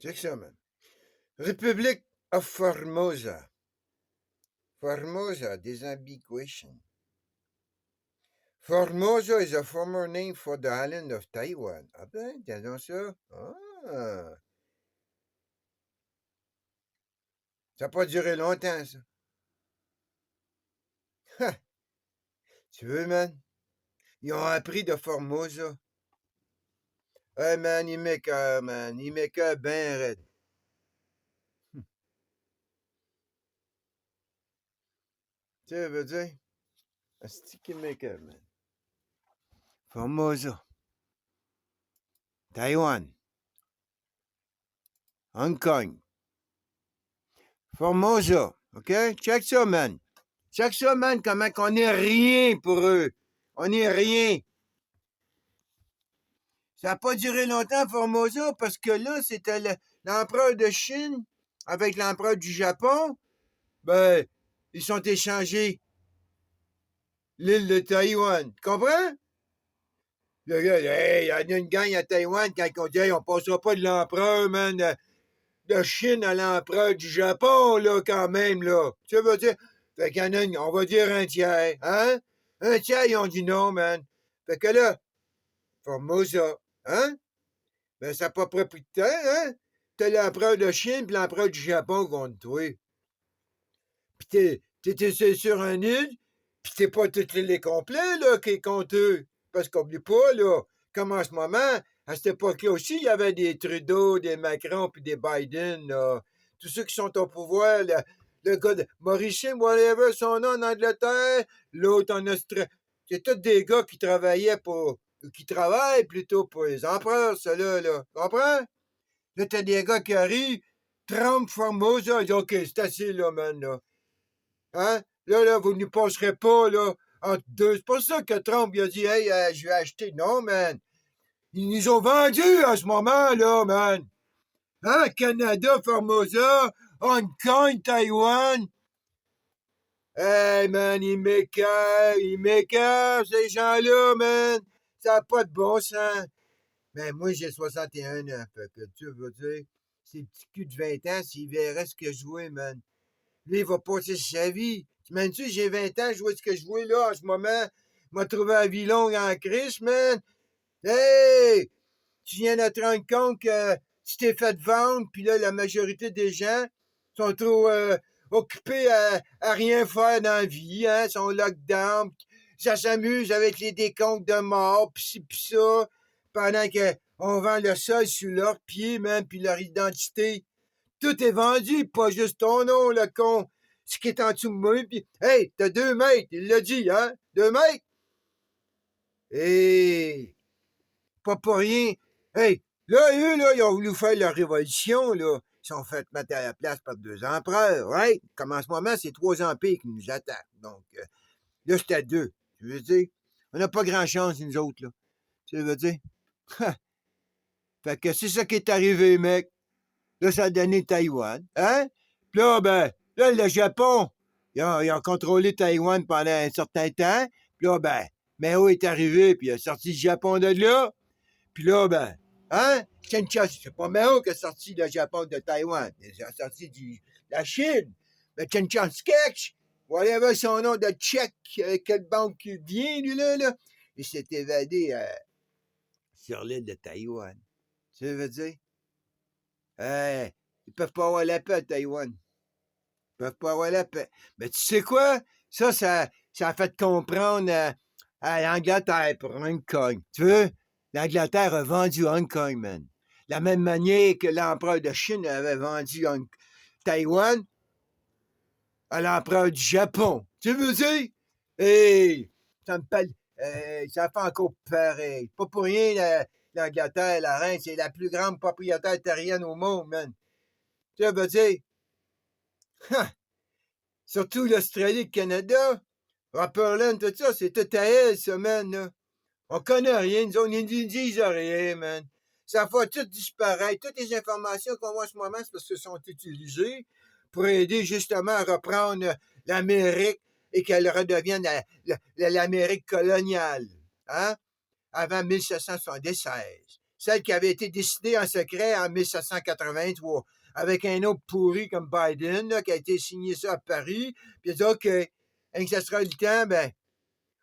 Check ça, man. Republic of Formosa. Formosa, disambiguation. Formosa is a former name for the island of Taiwan. Ah ben, tiens donc ça. Ah. Ça n'a pas duré longtemps, ça. Ha! Tu veux, man? Ils ont appris de Formosa. Hey, man, il m'écoeure, man. Il m'écoeure ben raide. Tu sais, veut dire? C'est qui m'écoeure, man. Formosa. Taïwan. Hong Kong. Formosa. OK? Check ça, man. Check ça, man, comment qu'on est rien pour eux. On est rien. Ça n'a pas duré longtemps, Formosa, parce que là, c'était l'empereur de Chine avec l'empereur du Japon. Ben, ils sont échangés l'île de Taïwan. Tu comprends? Le gars, hey, il y en a une gang à Taïwan quand on dit, hey, on passera pas de l'empereur, man, de Chine à l'empereur du Japon, là, quand même, là. Tu veux dire? Fait qu'il y en a une, on va dire un tiers, hein? Un tiers, ils ont dit non, man. Fait que là, Formosa, hein? Ben, ça n'a pas pris de temps, hein? T'as l'empereur de Chine pis l'empereur du Japon contre toi. Pis t'étais sur un île, pis t'es pas toute l'île complète, là, qui est contre eux. Parce qu'oublie pas, là, comme en ce moment, à cette époque-là aussi, il y avait des Trudeau, des Macron, puis des Biden, là. Tous ceux qui sont au pouvoir, là, le gars de Mauricien, whatever, son nom en Angleterre, l'autre en Australie. C'est tous des gars qui travaillaient pour, qui travaillent plutôt pour les empereurs, ceux-là, là. Comprends? Là, t'as des gars qui arrivent, Trump, Formosa, ils disent, OK, c'est assez, là, man, là. Hein? Là, vous ne passerez pas, là, entre deux. C'est pas ça que Trump, il a dit, hey, je vais acheter. Non, man. Ils nous ont vendus à ce moment-là, man. Hein? Canada, Formosa, Hong Kong, Taïwan. Hey, man, ils m'écœurent, ces gens-là, man. Ça n'a pas de bon sens. Mais moi, j'ai 61 ans, fait que tu veux dire, ces petits culs de 20 ans, s'ils verraient ce que je jouais, man. Lui, il va passer sa vie. T'imagines-tu, j'ai 20 ans, je vois ce que je vois là en ce moment. M'a trouvé la vie longue en crise, man. Hey! Tu viens de te rendre compte que tu t'es fait vendre, puis là, la majorité des gens sont trop occupés à rien faire dans la vie, hein, sont lockdown. Ça s'amuse avec les décomptes de mort, pis ci, pis ça, pendant que on vend le sol sur leurs pieds, même, puis leur identité. Tout est vendu, pas juste ton nom, le con. Ce qui est en dessous de moi, puis hey, t'as 2 mètres, il l'a dit, hein? 2 mètres? Hey! Pas pour rien. Hey, là, eux, là, ils ont voulu faire leur révolution, là. Ils sont fait mettre à la place par 2 empereurs, right? Comme en ce moment, c'est 3 empires qui nous attaquent. Donc, là, c'était 2. Tu veux dire? On n'a pas grand chance, nous autres, là. Tu veux dire? Fait que c'est ça qui est arrivé, mec. Là, ça a donné Taïwan, hein? Puis là, ben, là, le Japon, ils ont contrôlé Taïwan pendant un certain temps. Puis là, ben, Mao est arrivé, puis il a sorti le Japon de là. Puis là, ben, hein? C'est pas Mao qui a sorti le Japon de Taïwan. Il a sorti de la Chine. Mais Chiang Sketch, whatever son nom de tchèque, quelle banque il vient, lui, là. Il s'est évadé sur l'île de Taïwan. Tu veux dire? Ils peuvent pas avoir la paix à Taïwan. Ils peuvent pas avoir la paix. Mais tu sais quoi? Ça a fait comprendre à l'Angleterre pour Hong Kong. Tu veux? L'Angleterre a vendu Hong Kong, man. De la même manière que l'empereur de Chine avait vendu Taïwan à l'empereur du Japon. Tu veux dire? Hey, ça me parle. Ça fait encore pareil. Pas pour rien, l'Angleterre, la reine, c'est la plus grande propriétaire terrienne au monde, man. Tu veux dire? Surtout l'Australie, le Canada, Rapperland, tout ça, c'est tout à elle, ça, man, là. On connaît rien, nous, on ne disent rien, man. Ça va tout disparaître. Toutes les informations qu'on voit en ce moment, c'est parce qu'elles sont utilisées pour aider justement à reprendre l'Amérique et qu'elle redevienne l'Amérique coloniale, hein? Avant 1776. celle qui avait été décidée en secret en 1783, avec un autre pourri comme Biden, là, qui a été signé ça à Paris, puis il a dit, OK, quand ça sera le temps, ben,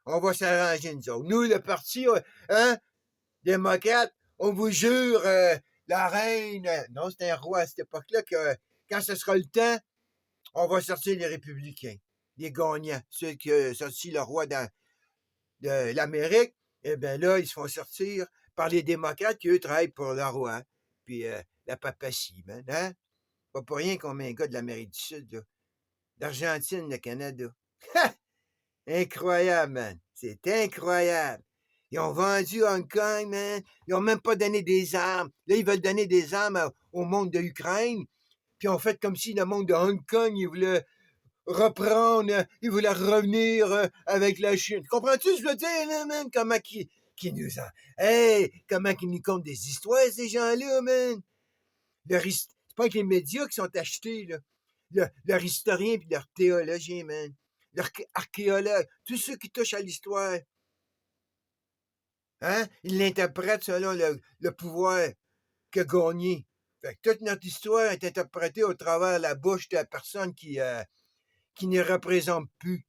on va s'arranger, nous autres. Nous, le parti, hein, démocrate, on vous jure, la reine, non, c'était un roi à cette époque-là, que quand ce sera le temps, on va sortir les républicains, les gagnants, ceux qui ont sorti le roi de l'Amérique, eh bien là, ils se font sortir par les démocrates qui, eux, travaillent pour le roi, puis la papatie, man, hein? Pas pour rien qu'on met un gars de l'Amérique du Sud, là. D'Argentine, le Canada. Incroyable, man. C'est incroyable. Ils ont vendu Hong Kong, man. Ils ont même pas donné des armes. Là, ils veulent donner des armes au monde de l'Ukraine. Puis on fait comme si le monde de Hong Kong, il voulait reprendre, il voulait revenir avec la Chine. Comprends-tu ce que je veux dire, là, man? Comment qui nous a... Hey, comment qu'ils nous content des histoires, ces gens-là, man? C'est pas que les médias qui sont achetés, là. Leur historien puis leur théologien, man. Leur archéologue. Tous ceux qui touchent à l'histoire. Hein? Ils l'interprètent selon le pouvoir qu'a gagné. Fait que toute notre histoire est interprétée au travers de la bouche de la personne qui ne représente plus.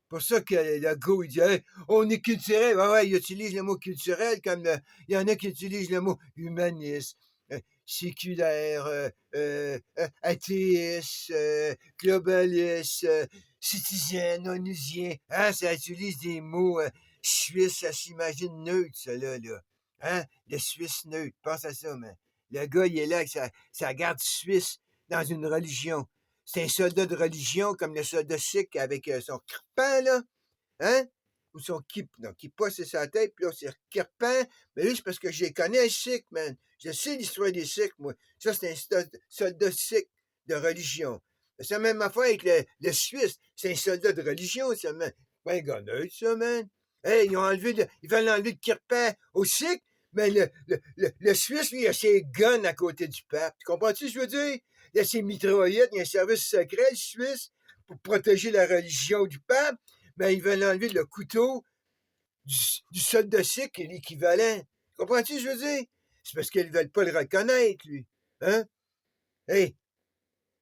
Pour ça que le gars, il dit hey, on est culturel. Ouais, il utilise le mot culturel comme il y en a qui utilisent le mot humaniste, séculaire, athéiste, globaliste, citoyen, onusien. Hein, ça utilise des mots suisses, ça s'imagine neutre, ça là. Hein? Le Suisse neutre, pense à ça, man. Le gars, il est là avec sa garde suisse dans une religion. C'est un soldat de religion, comme le soldat sikh avec son kirpan, là. Hein? Ou son kippa, c'est sa tête, puis là, c'est kirpan. Mais lui, c'est parce que je les connais, un sikh, man. Je sais l'histoire des sikhs, moi. Ça, c'est un soldat sikh de religion. C'est la même affaire avec le Suisse. C'est un soldat de religion, ça, man. C'est pas un gars neutre, ça, man. Hey, ils veulent enlever le kirpan au sikh, mais le Suisse, lui, il a ses guns à côté du pape. Tu comprends-tu ce que je veux dire? Il y a ses mitraillettes, il y a un service secret, le Suisse, pour protéger la religion du pape, mais ils veulent enlever le couteau du soldat sikh, qui est l'équivalent. Comprends-tu ce que je veux dire? C'est parce qu'ils ne veulent pas le reconnaître, lui. Hein? Hey,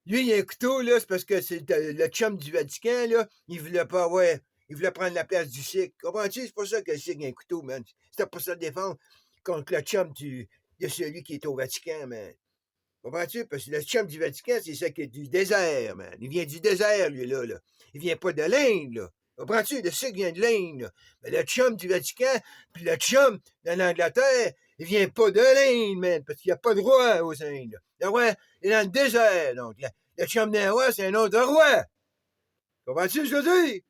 lui, il y a un couteau, là, c'est parce que c'est le chum du Vatican, là, il voulait pas avoir... Il voulait prendre la place du sikh. Comprends-tu? C'est pour ça que le sikh a un couteau, man. C'était pour se défendre contre le chum de celui qui est au Vatican, man. Comprends-tu? Parce que le chum du Vatican, c'est ça qui est du désert, man. Il vient du désert, lui, là. Il vient pas de l'Inde, là. Comprends-tu? Le sikh vient de l'Inde, là. Mais le chum du Vatican, puis le chum de l'Angleterre, il vient pas de l'Inde, man, parce qu'il n'y a pas de roi aux Indes, là. Le roi est dans le désert, donc. Le chum d'un roi, c'est un autre roi. Comprends-tu ce que je veux dire?